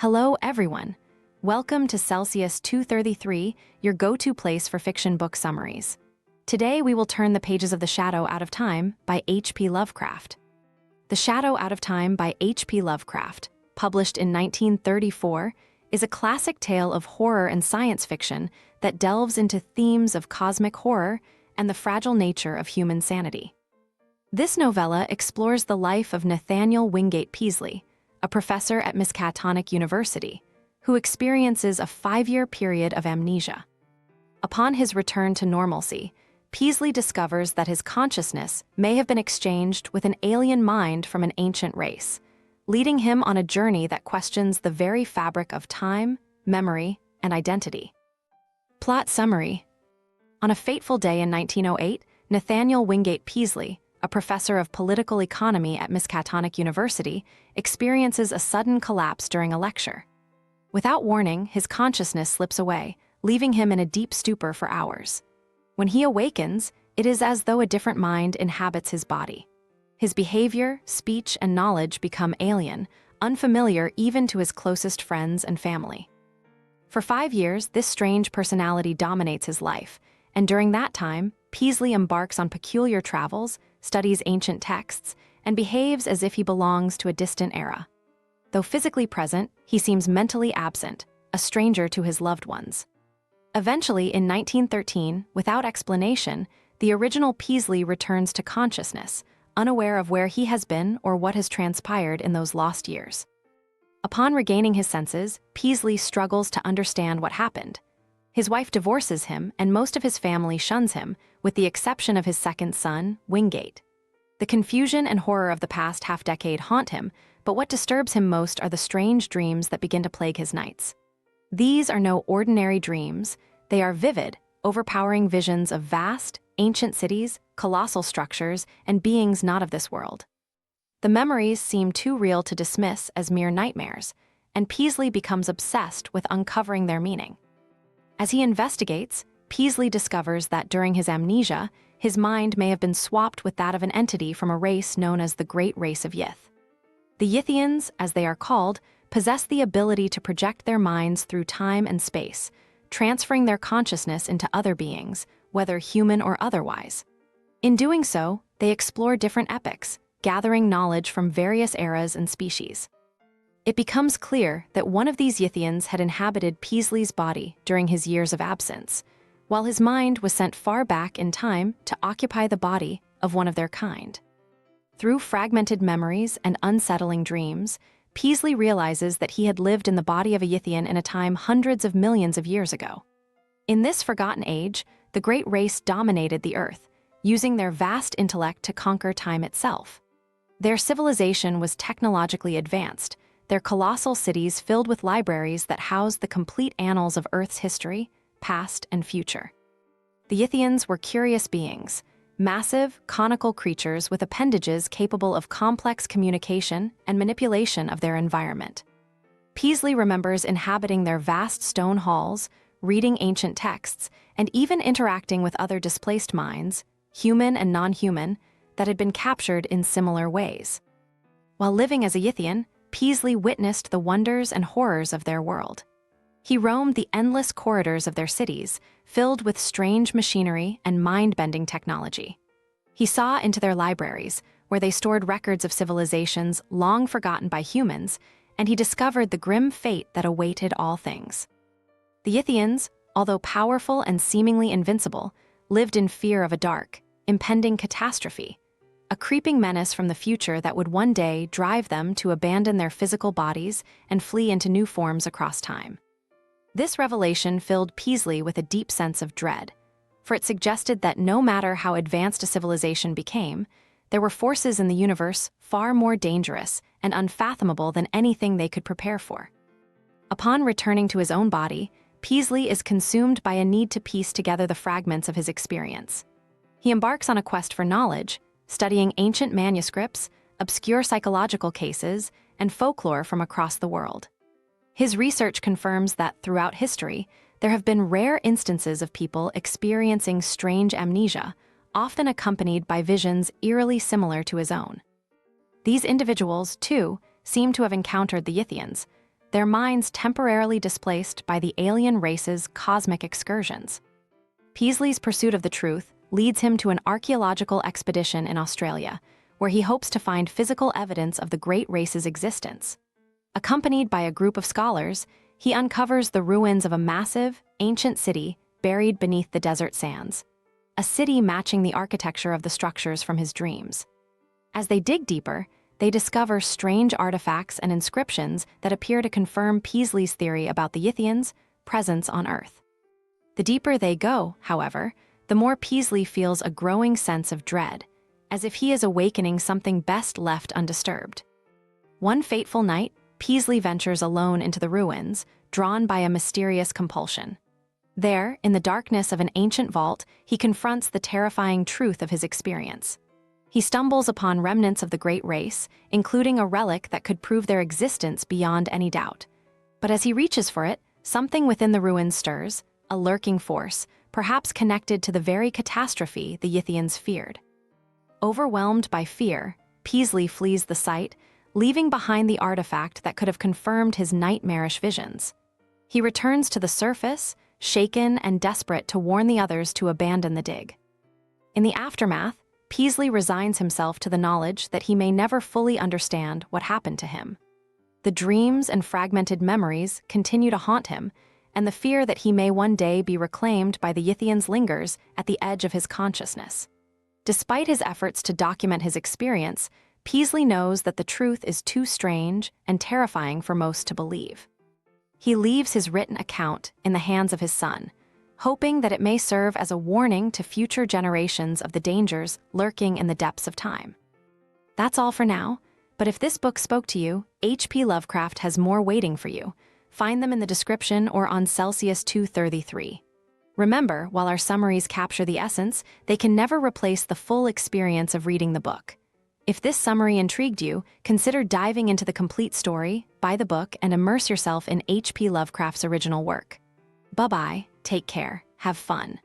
Hello, everyone. Welcome to Celsius 233, your go-to place for fiction book summaries. Today, we will turn the pages of The Shadow Out of Time by H.P. Lovecraft. The Shadow Out of Time by H.P. Lovecraft, published in 1934, is a classic tale of horror and science fiction that delves into themes of cosmic horror and the fragile nature of human sanity. This novella explores the life of Nathaniel Wingate Peaslee, a professor at Miskatonic University, who experiences a 5-year period of amnesia. Upon his return to normalcy, Peaslee discovers that his consciousness may have been exchanged with an alien mind from an ancient race, leading him on a journey that questions the very fabric of time, memory, and identity. Plot summary. On a fateful day in 1908, Nathaniel Wingate Peaslee, a professor of political economy at Miskatonic University, experiences a sudden collapse during a lecture. Without warning, his consciousness slips away, leaving him in a deep stupor for hours. When he awakens, it is as though a different mind inhabits his body. His behavior, speech, and knowledge become alien, unfamiliar even to his closest friends and family. For 5 years, this strange personality dominates his life, and during that time, Peaslee embarks on peculiar travels, studies ancient texts, and behaves as if he belongs to a distant era. Though physically present, he seems mentally absent, a stranger to his loved ones. Eventually, in 1913, without explanation, the original Peaslee returns to consciousness, unaware of where he has been or what has transpired in those lost years. Upon regaining his senses, Peaslee struggles to understand what happened. His wife divorces him, and most of his family shuns him, with the exception of his second son, Wingate. The confusion and horror of the past half-decade haunt him, but what disturbs him most are the strange dreams that begin to plague his nights. These are no ordinary dreams. They are vivid, overpowering visions of vast, ancient cities, colossal structures, and beings not of this world. The memories seem too real to dismiss as mere nightmares, and Peaslee becomes obsessed with uncovering their meaning. As he investigates, Peaslee discovers that during his amnesia, his mind may have been swapped with that of an entity from a race known as the Great Race of Yith. The Yithians, as they are called, possess the ability to project their minds through time and space, transferring their consciousness into other beings, whether human or otherwise. In doing so, they explore different epochs, gathering knowledge from various eras and species. It becomes clear that one of these Yithians had inhabited Peaslee's body during his years of absence, while his mind was sent far back in time to occupy the body of one of their kind. Through fragmented memories and unsettling dreams, Peaslee realizes that he had lived in the body of a Yithian in a time hundreds of millions of years ago. In this forgotten age, the Great Race dominated the Earth, using their vast intellect to conquer time itself. Their civilization was technologically advanced, their colossal cities filled with libraries that housed the complete annals of Earth's history, past, and future. The Yithians were curious beings, massive, conical creatures with appendages capable of complex communication and manipulation of their environment. Peaslee remembers inhabiting their vast stone halls, reading ancient texts, and even interacting with other displaced minds, human and non-human, that had been captured in similar ways. While living as a Yithian, Peaslee witnessed the wonders and horrors of their world. He roamed the endless corridors of their cities, filled with strange machinery and mind-bending technology. He saw into their libraries, where they stored records of civilizations long forgotten by humans, and he discovered the grim fate that awaited all things. The Yithians, although powerful and seemingly invincible, lived in fear of a dark, impending catastrophe, a creeping menace from the future that would one day drive them to abandon their physical bodies and flee into new forms across time. This revelation filled Peaslee with a deep sense of dread, for it suggested that no matter how advanced a civilization became, there were forces in the universe far more dangerous and unfathomable than anything they could prepare for. Upon returning to his own body, Peaslee is consumed by a need to piece together the fragments of his experience. He embarks on a quest for knowledge, studying ancient manuscripts, obscure psychological cases, and folklore from across the world. His research confirms that throughout history, there have been rare instances of people experiencing strange amnesia, often accompanied by visions eerily similar to his own. These individuals, too, seem to have encountered the Yithians, their minds temporarily displaced by the alien race's cosmic excursions. Peaslee's pursuit of the truth leads him to an archaeological expedition in Australia, where he hopes to find physical evidence of the great race's existence. Accompanied by a group of scholars, he uncovers the ruins of a massive, ancient city buried beneath the desert sands, a city matching the architecture of the structures from his dreams. As they dig deeper, they discover strange artifacts and inscriptions that appear to confirm Peaslee's theory about the Yithians' presence on Earth. The deeper they go, however, the more Peaslee feels a growing sense of dread, as if he is awakening something best left undisturbed. One fateful night, Peaslee ventures alone into the ruins, drawn by a mysterious compulsion. There, in the darkness of an ancient vault, he confronts the terrifying truth of his experience. He stumbles upon remnants of the great race, including a relic that could prove their existence beyond any doubt. But as he reaches for it, something within the ruins stirs, a lurking force, perhaps connected to the very catastrophe the Yithians feared. Overwhelmed by fear, Peaslee flees the site, leaving behind the artifact that could have confirmed his nightmarish visions. He returns to the surface, shaken and desperate to warn the others to abandon the dig. In the aftermath, Peaslee resigns himself to the knowledge that he may never fully understand what happened to him. The dreams and fragmented memories continue to haunt him, and the fear that he may one day be reclaimed by the Yithians lingers at the edge of his consciousness. Despite his efforts to document his experience, Peaslee knows that the truth is too strange and terrifying for most to believe. He leaves his written account in the hands of his son, hoping that it may serve as a warning to future generations of the dangers lurking in the depths of time. That's all for now, but if this book spoke to you, H.P. Lovecraft has more waiting for you. Find them in the description or on Celsius 233. Remember, while our summaries capture the essence, they can never replace the full experience of reading the book. If this summary intrigued you, consider diving into the complete story, buy the book, and immerse yourself in H.P. Lovecraft's original work. Bye-bye, take care, have fun.